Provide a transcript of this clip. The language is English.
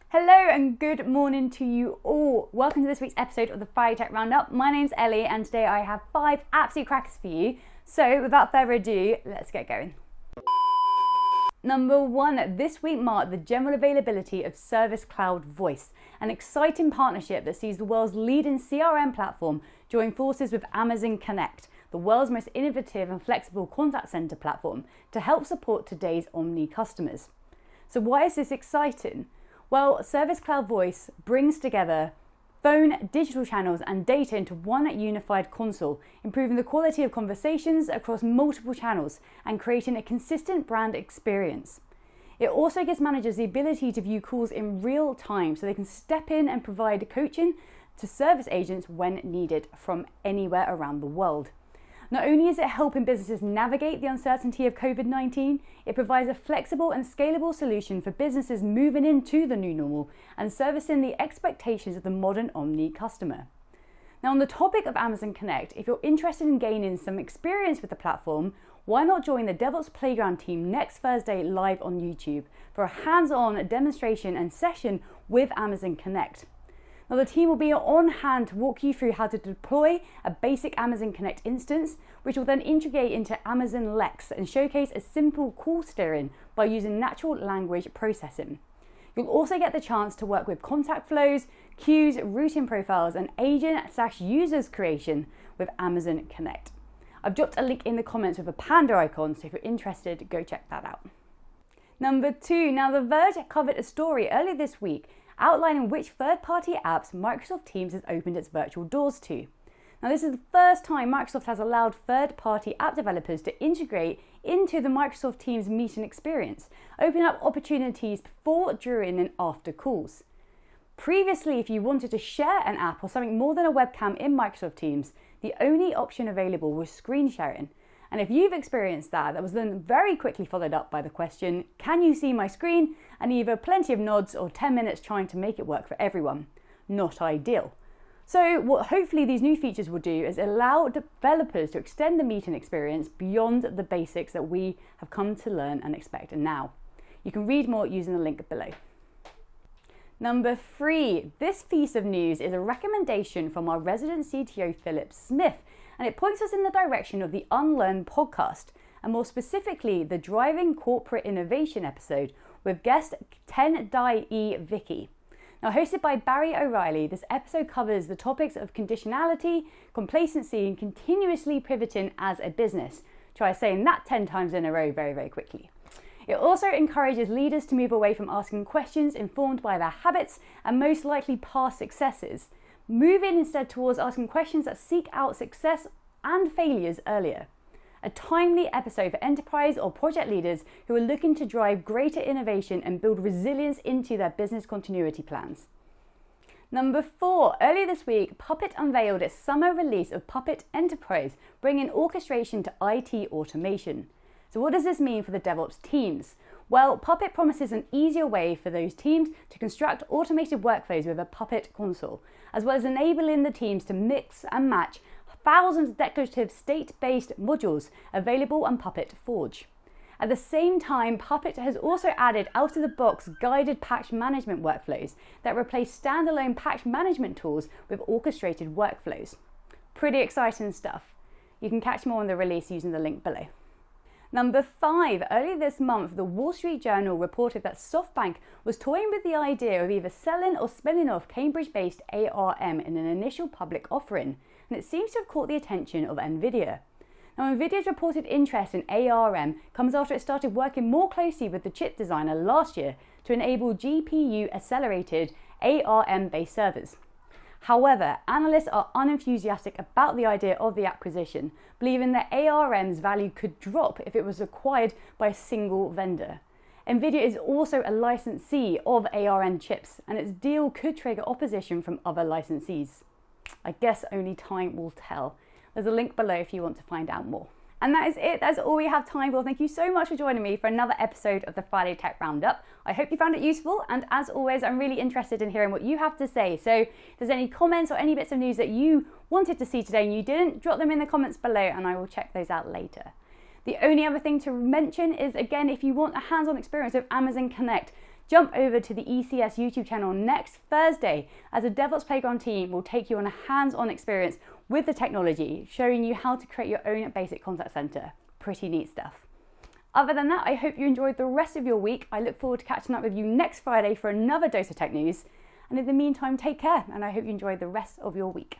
Hello and good morning to you all. Welcome to this week's episode of the Friday Tech Roundup. My name's Ellie and today I have 5 absolute crackers for you. So without further ado, let's get going. Number 1, this week marked the general availability of Service Cloud Voice, an exciting partnership that sees the world's leading CRM platform join forces with Amazon Connect, the world's most innovative and flexible contact center platform, to help support today's Omni customers. So why is this exciting? Well, Service Cloud Voice brings together phone, digital channels and data into one unified console, improving the quality of conversations across multiple channels and creating a consistent brand experience. It also gives managers the ability to view calls in real time so they can step in and provide coaching to service agents when needed from anywhere around the world. Not only is it helping businesses navigate the uncertainty of COVID-19, it provides a flexible and scalable solution for businesses moving into the new normal and servicing the expectations of the modern Omni customer. Now, on the topic of Amazon Connect, if you're interested in gaining some experience with the platform, why not join the DevOps Playground team next Thursday live on YouTube for a hands-on demonstration and session with Amazon Connect. Now, the team will be on hand to walk you through how to deploy a basic Amazon Connect instance, which will then integrate into Amazon Lex and showcase a simple call steering by using natural language processing. You'll also get the chance to work with contact flows, queues, routing profiles, and agent/users creation with Amazon Connect. I've dropped a link in the comments with a panda icon, so if you're interested, go check that out. Number 2, now The Verge covered a story earlier this week outlining which third-party apps Microsoft Teams has opened its virtual doors to. Now, this is the first time Microsoft has allowed third-party app developers to integrate into the Microsoft Teams meeting experience, opening up opportunities before, during, and after calls. Previously, if you wanted to share an app or something more than a webcam in Microsoft Teams, the only option available was screen sharing. And if you've experienced that was then very quickly followed up by the question, can you see my screen? And either plenty of nods or 10 minutes trying to make it work for everyone. Not ideal. So what hopefully these new features will do is allow developers to extend the meeting experience beyond the basics that we have come to learn and expect now. You can read more using the link below. Number 3, this piece of news is a recommendation from our resident CTO Philip Smith, and it points us in the direction of the Unlearn podcast, and more specifically the Driving Corporate Innovation episode with guest Tendai Vicky. Now, hosted by Barry O'Reilly, this episode covers the topics of conditionality, complacency, and continuously pivoting as a business. Try saying that 10 times in a row very, very quickly. It also encourages leaders to move away from asking questions informed by their habits and most likely past successes, moving instead towards asking questions that seek out success and failures earlier. A timely episode for enterprise or project leaders who are looking to drive greater innovation and build resilience into their business continuity plans. Number 4, earlier this week, Puppet unveiled its summer release of Puppet Enterprise, bringing orchestration to IT automation. So what does this mean for the DevOps teams? Well, Puppet promises an easier way for those teams to construct automated workflows with a Puppet console, as well as enabling the teams to mix and match thousands of declarative state-based modules available on Puppet Forge. At the same time, Puppet has also added out-of-the-box guided patch management workflows that replace standalone patch management tools with orchestrated workflows. Pretty exciting stuff. You can catch more on the release using the link below. Number 5, earlier this month, the Wall Street Journal reported that SoftBank was toying with the idea of either selling or spinning off Cambridge-based ARM in an initial public offering, and it seems to have caught the attention of Nvidia. Now, Nvidia's reported interest in ARM comes after it started working more closely with the chip designer last year to enable GPU-accelerated ARM-based servers. However, analysts are unenthusiastic about the idea of the acquisition, believing that ARM's value could drop if it was acquired by a single vendor. Nvidia is also a licensee of ARM chips, and its deal could trigger opposition from other licensees. I guess only time will tell. There's a link below if you want to find out more. And that is it. That's all we have time for. Thank you so much for joining me for another episode of the Friday Tech Roundup. I hope you found it useful. And as always, I'm really interested in hearing what you have to say. So if there's any comments or any bits of news that you wanted to see today and you didn't, drop them in the comments below and I will check those out later. The only other thing to mention is, again, if you want a hands-on experience with Amazon Connect, Jump over to the ECS YouTube channel next Thursday as the DevOps Playground team will take you on a hands-on experience with the technology, showing you how to create your own basic contact center. Pretty neat stuff. Other than that, I hope you enjoyed the rest of your week. I look forward to catching up with you next Friday for another dose of tech news. And in the meantime, take care, and I hope you enjoy the rest of your week.